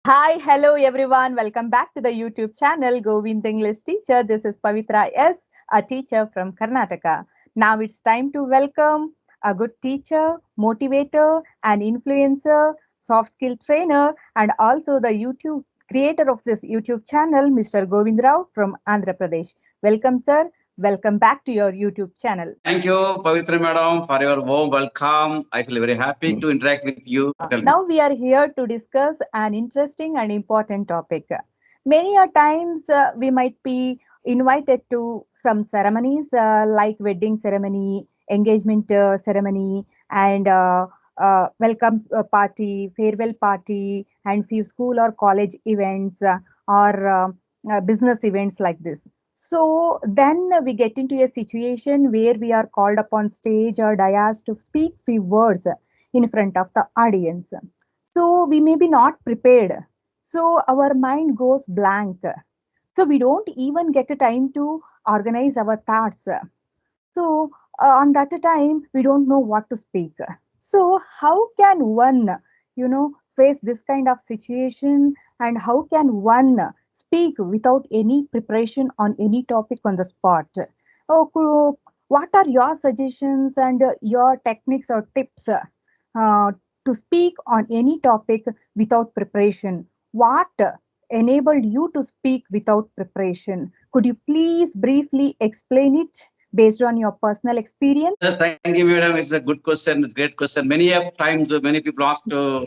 Hi, hello everyone. Welcome back to the YouTube channel Govind English Teacher. This is Pavitra S, a teacher from Karnataka. Now it's time to welcome a good teacher, motivator, and influencer, soft skill trainer, and also the YouTube creator of this YouTube channel, Mr. Govind Rao from Andhra Pradesh. Welcome, sir. Welcome back to your YouTube channel. Thank you, Pavitra Madam, for your warm welcome. I feel very happy to interact with you. Tell me. Now we are here to discuss an interesting and important topic. Many a times we might be invited to some ceremonies like wedding ceremony, engagement ceremony, and welcome party, farewell party, and few school or college events or business events like this. So then we get into a situation where we are called upon stage or dais to speak few words in front of the audience. So we may be not prepared. So our mind goes blank. So we don't even get a time to organize our thoughts. So on that time, we don't know what to speak. So how can one, face this kind of situation, and how can one speak without any preparation on any topic on the spot? What are your suggestions and your techniques or tips to speak on any topic without preparation? What enabled you to speak without preparation? Could you please briefly explain it based on your personal experience? Thank you, madam. It's a good question. It's a great question. Many of times, many people ask to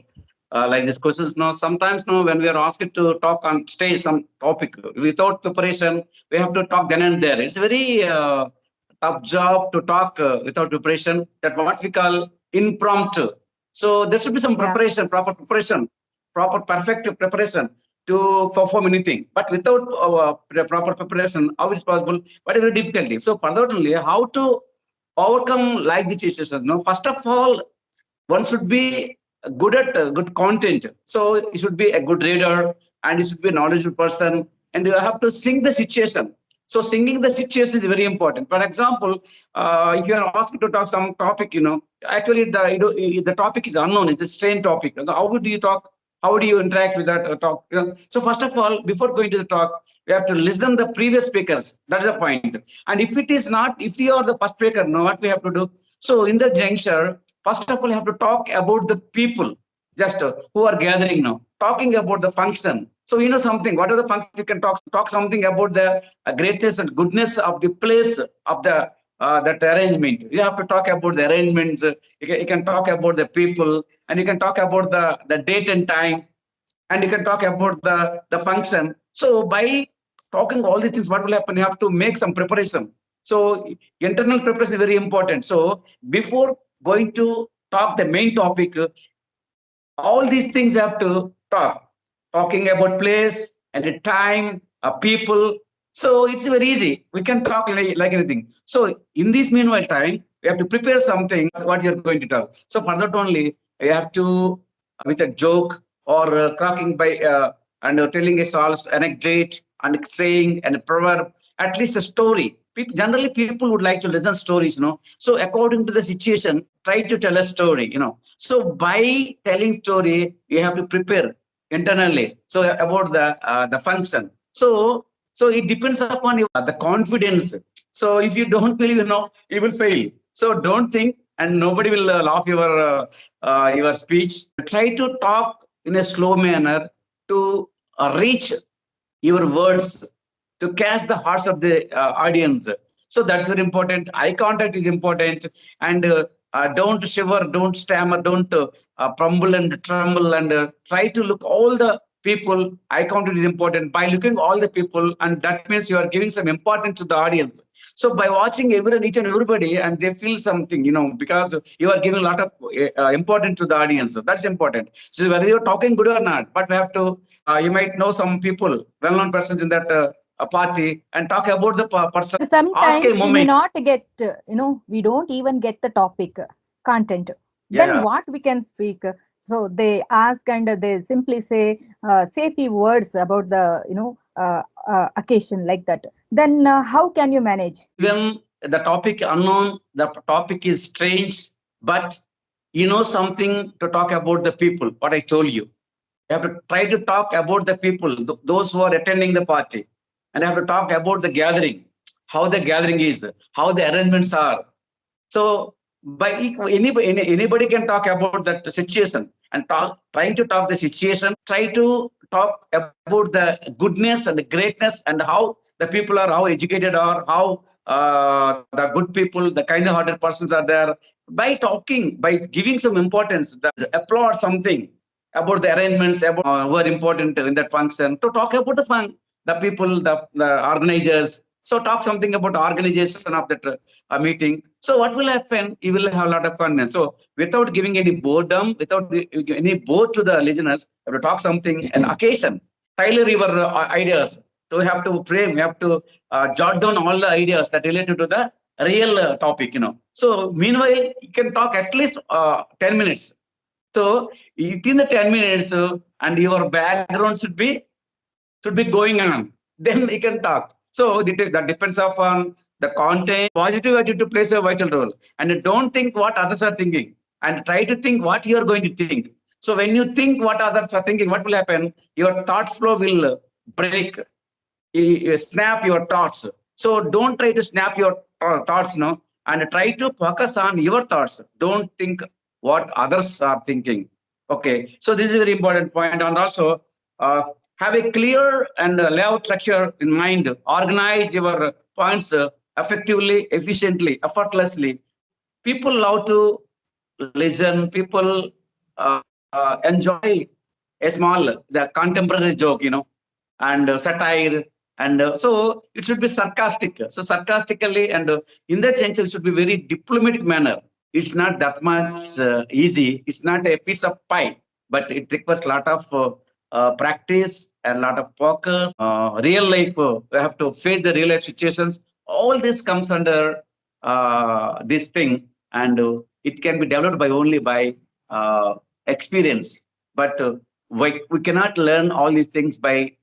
like these questions. No, sometimes, no, when we are asked to talk on stage some topic without preparation, we have to talk then and there. It's a very tough job to talk without preparation. That what we call impromptu. So there should be some preparation, proper perfect preparation to perform anything. But without proper preparation, how it's possible? But it's very difficulty. So furtherly, how to overcome like this situation? No, first of all, one should be good at good content. So you should be a good reader and you should be a knowledgeable person, and you have to sing the situation. So singing the situation is very important. For example, if you are asked to talk some topic, actually the topic is unknown. It's a strange topic. So how would you talk? How do you interact with that talk? So first of all, before going to the talk, we have to listen the previous speakers. That's the point. And if it is not, if you are the first speaker, know what we have to do. So in the juncture, first of all, you have to talk about the people just who are gathering now, talking about the function. So you know something. What are the functions? You can talk something about the greatness and goodness of the place of the that arrangement. You have to talk about the arrangements. You can talk about the people, and you can talk about the date and time, and you can talk about the function. So by talking all these things, what will happen? You have to make some preparation. So internal preparation is very important. So before going to talk the main topic, all these things you have to talking about place and the time, people. So it's very easy. We can talk like anything. So in this meanwhile time, we have to prepare something what you're going to talk. So for that only, you have to with a joke or cracking by and telling a false anecdote and saying and a proverb, at least a story. Generally, people would like to listen stories, So according to the situation, try to tell a story, So by telling story, you have to prepare internally. So about the function. So it depends upon the confidence. So if you don't believe, you will fail. So don't think, and nobody will laugh your speech. Try to talk in a slow manner to reach your words to catch the hearts of the audience. So that's very important. Eye contact is important, and don't shiver, don't stammer, don't crumble and tremble, and try to look all the people. Eye contact is important. By looking all the people, and that means you are giving some importance to the audience. So by watching each and everybody, and they feel something, because you are giving a lot of importance to the audience. That's important. So whether you're talking good or not, but we have to. You might know some people, well-known persons in that a party, and talk about the person. But Ask a sometimes we may moment. not get, we don't even get the topic content. Then Yeah. what we can speak? So they ask and they simply say few words about the, occasion like that. Then how can you manage? Even the topic unknown, the topic is strange, but you know something to talk about the people. What I told you. You have to try to talk about the people, those who are attending the party, and you have to talk about the gathering, how the gathering is, how the arrangements are. So by anybody can talk about that situation and trying to talk the situation, try to talk about the goodness and the greatness and how the people are, how educated are, how the good people, the kind-hearted persons are there. By talking, by giving some importance, applaud something about the arrangements, about who are important in that function, to talk about the people, the organizers. So talk something about organization of that meeting. So what will happen? You will have a lot of confidence. So without giving any boredom, without any bore to the listeners, you have to talk something, an occasion, tailor your ideas. So you have to frame, you have to jot down all the ideas that related to the real topic, So meanwhile, you can talk at least 10 minutes. So within the 10 minutes, and your background should be going on. Then you can talk. So that depends upon the content. Positive attitude plays a vital role. And don't think what others are thinking. And try to think what you are going to think. So when you think what others are thinking, what will happen? Your thought flow will break. You snap your thoughts. So don't try to snap your thoughts, no, and try to focus on your thoughts. Don't think what others are thinking. Okay, so this is a very important point, and also have a clear and layout structure in mind. Organize your points effectively, efficiently, effortlessly. People love to listen. People enjoy a small the contemporary joke, and satire, and so it should be sarcastic. So sarcastically, and in that sense, it should be very diplomatic manner. It's not that much easy. It's not a piece of pie, but it requires a lot of practice and a lot of focus. Real life, we have to face the real life situations. All this comes under this thing, and it can be developed by only by experience. But we cannot learn all these things by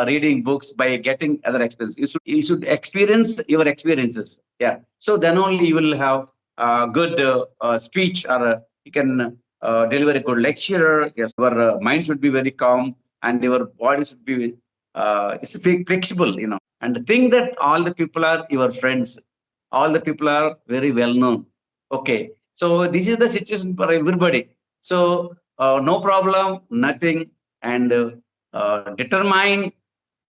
reading books, by getting other experiences. You should experience your experiences. Yeah. So then only you will have good speech, or you can deliver a good lecture. Yes, your mind should be very calm, and your body should be flexible, and think that all the people are your friends. All the people are very well known. Okay. So this is the situation for everybody. So no problem, nothing, and determine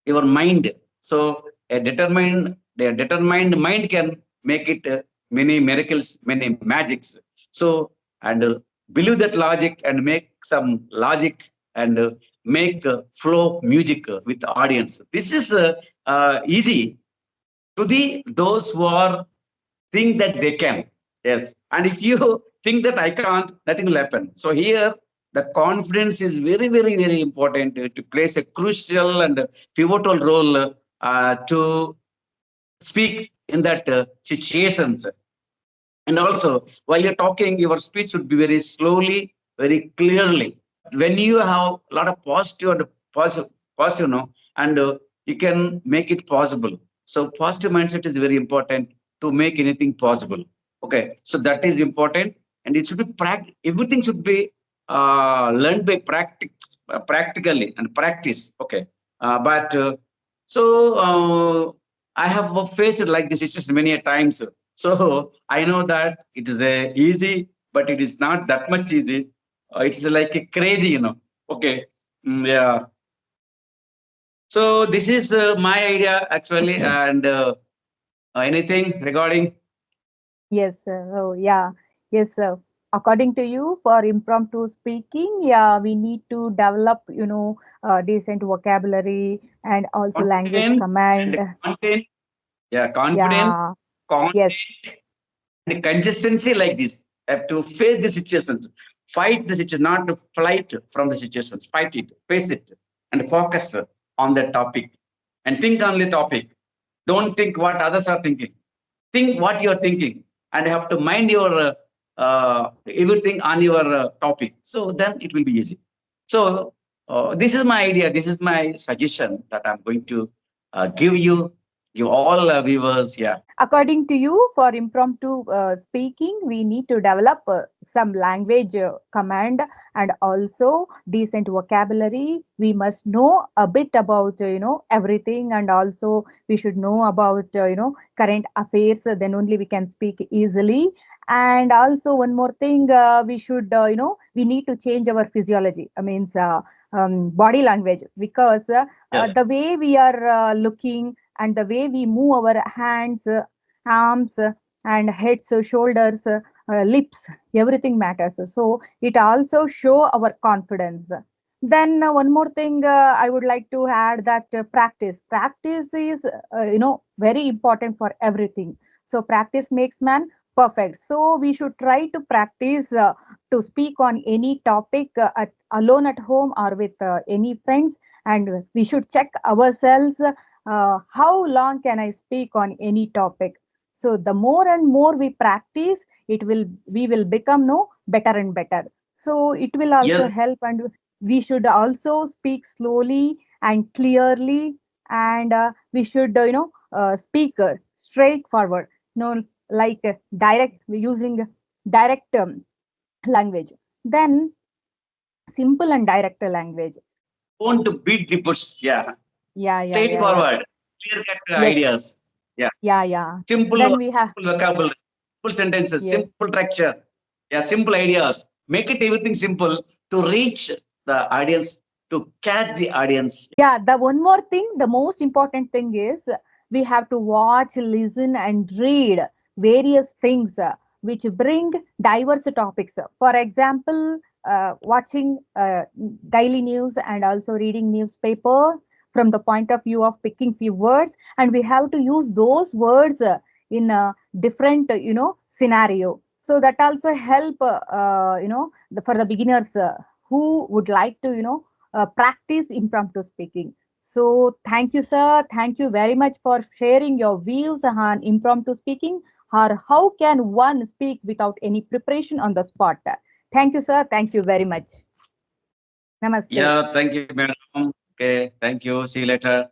your mind. So a determined mind can make it many miracles, many magics. So and believe that logic and make some logic, and make flow music with the audience. This is easy to the those who are think that they can. Yes. And if you think that I can't, nothing will happen. So here, the confidence is very, very, very important to plays a crucial and pivotal role to speak in that situations. And also, while you're talking, your speech should be very slowly, very clearly. When you have a lot of positive, and you can make it possible. So positive mindset is very important to make anything possible. Okay, so that is important, and it should be everything should be learned by practically and practice. Okay, but I have faced like this situation many a times. So I know that it is easy, but it is not that much easy. It's like a crazy. Okay. Yeah. So this is my idea actually, and anything regarding. Yes, oh yeah, yes. According to you, for impromptu speaking, yeah, we need to develop, decent vocabulary and also language Confidence command. and content. Yeah, confidence, Yeah, content, yes, and consistency like this. Have to face the situations, fight the situation, not to flight from the situations. Fight it, face it, and focus on that topic, and think on the topic. Don't think what others are thinking. Think what you are thinking, and you have to mind your everything on your topic. So then it will be easy. So this is my idea. This is my suggestion that I'm going to give all viewers. Yeah. according to you, for impromptu speaking, we need to develop some language command and also decent vocabulary. We must know a bit about everything, and also we should know about current affairs. Then only we can speak easily. And also one more thing, we should we need to change our physiology. I mean, body language, because Yeah. the way we are looking and the way we move our hands, arms, and heads, shoulders, lips, everything matters. So it also show our confidence. Then one more thing I would like to add, that practice is very important for everything. So practice makes man perfect. So we should try to practice to speak on any topic alone at home or with any friends, and we should check ourselves, how long can I speak on any topic. So the more and more we practice, we will become better and better. So it will also Yes. help, and we should also speak slowly and clearly, and we should speak straightforward, like direct, using direct language. Then simple and direct language. Want to beat the bush. Yeah. Yeah, yeah, yeah, yeah. Straightforward. Clear cut Yes. ideas. Yeah. Yeah, yeah. Simple, Then we have, simple vocabulary, simple sentences, yes. simple structure. Yeah, simple ideas. Make it everything simple to reach the audience, to catch the audience. Yeah, the one more thing, the most important thing is we have to watch, listen, and read various things which bring diverse topics. For example, watching daily news and also reading newspaper from the point of view of picking few words, and we have to use those words in a different, scenario. So that also help, for the beginners who would like to, practice impromptu speaking. So, thank you, sir. Thank you very much for sharing your views on impromptu speaking, or how can one speak without any preparation on the spot. Thank you, sir. Thank you very much. Namaste. Yeah, thank you, madam. Okay, thank you. See you later.